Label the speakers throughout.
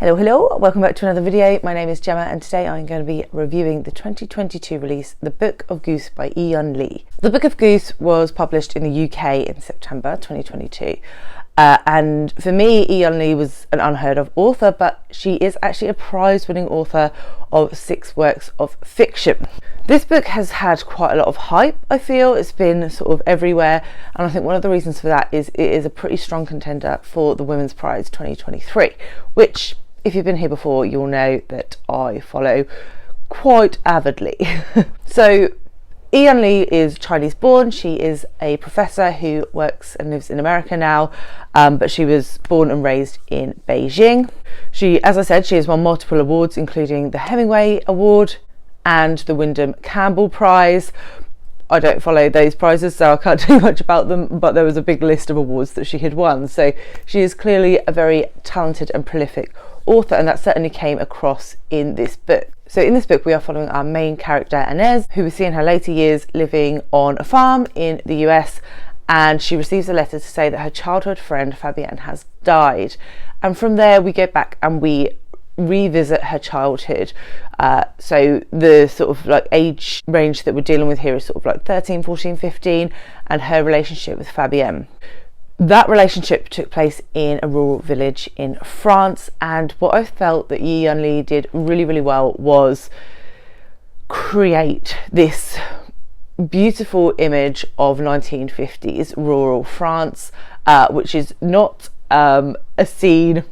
Speaker 1: Hello, welcome back to another video. My name is Gemma and today I'm going to be reviewing the 2022 release, The Book of Goose by Yiyun Lee. The Book of Goose was published in the UK in September 2022. And for me, Yiyun Lee was an unheard of author, but she is actually a prize-winning author of 6 works of fiction. This book has had quite a lot of hype, I feel. It's been sort of everywhere, and I think one of the reasons for that is it is a pretty strong contender for the Women's Prize 2023, which, if you've been here before, you'll know that I follow quite avidly. So Yiyun Lee is Chinese born. She is a professor who works and lives in America now, but she was born and raised in Beijing. She, as I said, she has won multiple awards, including the Hemingway Award and the Wyndham Campbell Prize. I don't follow those prizes, so I can't do much about them, but there was a big list of awards that she had won. So she is clearly a very talented and prolific author, and that certainly came across in this book. So in this book we are following our main character Inez, who we see in her later years living on a farm in the US, and she receives a letter to say that her childhood friend Fabienne has died. And from there we go back and we revisit her childhood. So the sort of like age range that we're dealing with here is sort of like 13, 14, 15, and her relationship with Fabienne. That relationship took place in a rural village in France, and what I felt that Yiyun Lee did really well was create this beautiful image of 1950s rural France, which is not a setting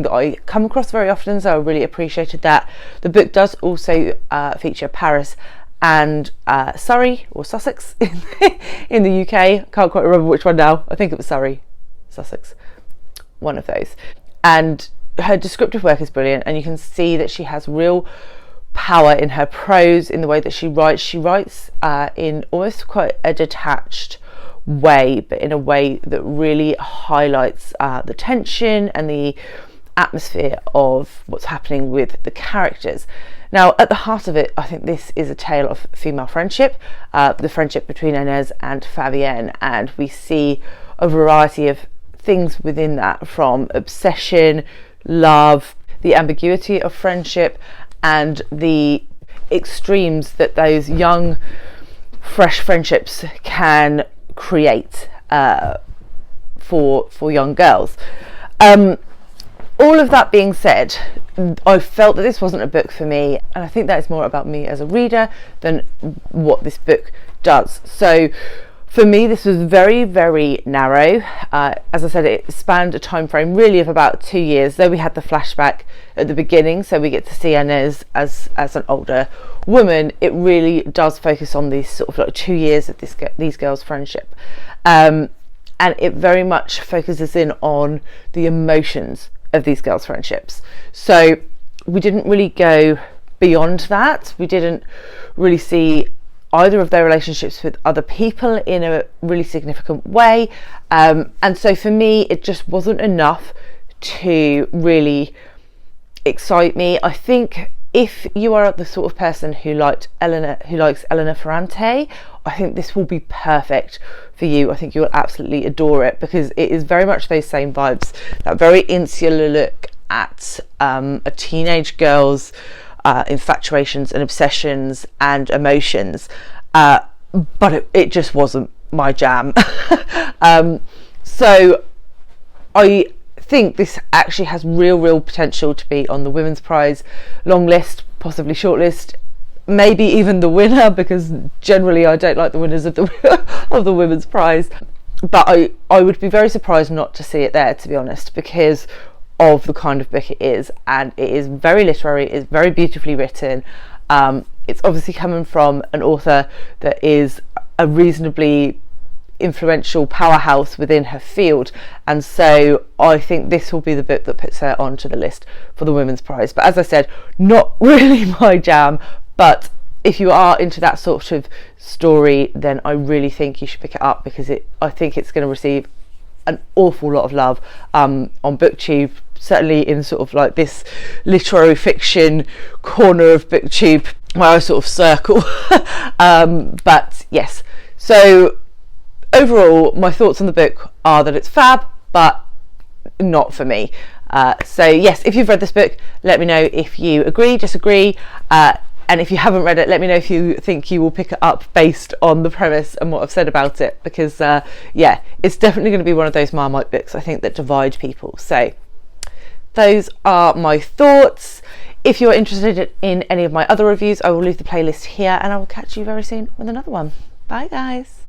Speaker 1: that I come across very often, so I really appreciated that. The book does also feature Paris and Surrey or Sussex in the UK. Can't quite remember which one now. I think it was Surrey, Sussex, one of those. And her descriptive work is brilliant, and you can see that she has real power in her prose, in the way that she writes. She writes in almost quite a detached way, but in a way that really highlights the tension and the atmosphere of what's happening with the characters. Now, at the heart of it, I think this is a tale of female friendship, the friendship between Inez and Fabienne, and we see a variety of things within that, from obsession, love, the ambiguity of friendship, and the extremes that those young, fresh friendships can create for young girls. All of that being said, I felt that this wasn't a book for me, and I think that is more about me as a reader than what this book does. So for me, this was very narrow. As I said, it spanned a time frame really of about 2 years, though we had the flashback at the beginning, so we get to see Inez as an older woman. It really does focus on these sort of like 2 years of these girls' friendship, and it very much focuses in on the emotions of these girls' friendships. So we didn't really go beyond that. We didn't really see either of their relationships with other people in a really significant way, and so for me it just wasn't enough to really excite me. I think if you are the sort of person who likes Elena Ferrante, I think this will be perfect for you. I think you will absolutely adore it, because it is very much those same vibes, that very insular look at a teenage girl's infatuations and obsessions and emotions, but it just wasn't my jam. So I think this actually has real potential to be on the Women's Prize long list, possibly shortlist, maybe even the winner, because generally I don't like the winners of the Women's Prize, but I would be very surprised not to see it there, to be honest, because of the kind of book it is, and it is very literary, it's very beautifully written. It's obviously coming from an author that is a reasonably influential powerhouse within her field, and so I think this will be the book that puts her onto the list for the Women's Prize. But as I said, not really my jam, but if you are into that sort of story, then I really think you should pick it up, because I think it's going to receive an awful lot of love on BookTube, certainly in sort of like this literary fiction corner of BookTube where I sort of circle. But yes, so overall my thoughts on the book are that it's fab, but not for me. So yes, if you've read this book, let me know if you agree, disagree, and if you haven't read it, let me know if you think you will pick it up based on the premise and what I've said about it, because yeah, it's definitely going to be one of those Marmite books, I think, that divide people. So those are my thoughts. If you're interested in any of my other reviews, I will leave the playlist here, and I will catch you very soon with another one. Bye guys.